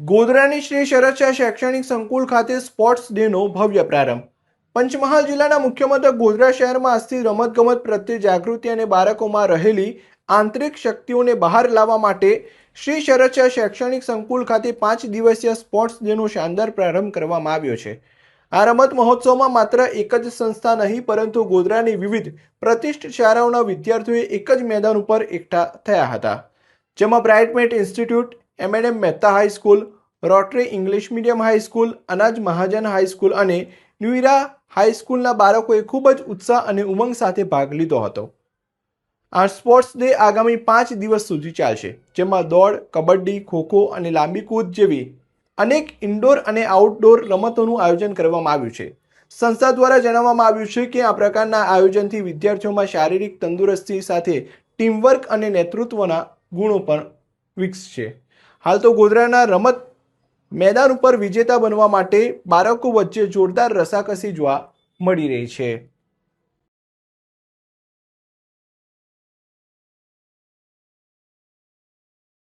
ગોધરાની શ્રી શરદશાહ શૈક્ષણિક સંકુલ ખાતે સ્પોર્ટ્સ ડેનો ભવ્ય પ્રારંભ। પંચમહાલ જિલ્લાના મુખ્ય મથક ગોધરા શહેરમાં આજથી રમતગમત પ્રત્યે જાગૃતિ અને બાળકોમાં રહેલી આંતરિક શક્તિઓને બહાર લાવવા માટે શ્રી શરદશાહ શૈક્ષણિક સંકુલ ખાતે 5 દિવસીય સ્પોર્ટ્સ ડેનો શાનદાર પ્રારંભ કરવામાં આવ્યો છે। આ રમત મહોત્સવમાં માત્ર એક જ સંસ્થા નહીં પરંતુ ગોધરાની વિવિધ પ્રતિષ્ઠિત શાળાઓના વિદ્યાર્થીઓએ એક જ મેદાન ઉપર એકઠા થયા હતા, જેમાં Brightment institute, M&M Mehta high school, Rotary English medium high school, Anaj Mahajan high school અને ન્યુઇરા હાઈસ્કૂલના બાળકોએ ખૂબ જ ઉત્સાહ અને ઉમંગ સાથે ભાગ લીધો હતો। આ સ્પોર્ટ્સ ડે આગામી 5 દિવસ સુધી ચાલશે, જેમાં દોડ, કબડ્ડી, ખોખો અને લાંબી કૂદ જેવી અનેક ઇન્ડોર અને આઉટડોર રમતોનું આયોજન કરવામાં આવ્યું છે। સંસ્થા દ્વારા જણાવવામાં આવ્યું છે કે આ પ્રકારના આયોજનથી વિદ્યાર્થીઓમાં શારીરિક તંદુરસ્તી સાથે ટીમવર્ક અને નેતૃત્વના ગુણો પણ વિકસશે। હાલ તો ગોધરાના રમત મેદાન ઉપર વિજેતા બનવા માટે બાળકો વચ્ચે જોરદાર રસાકસી જોવા મળી રહી છે।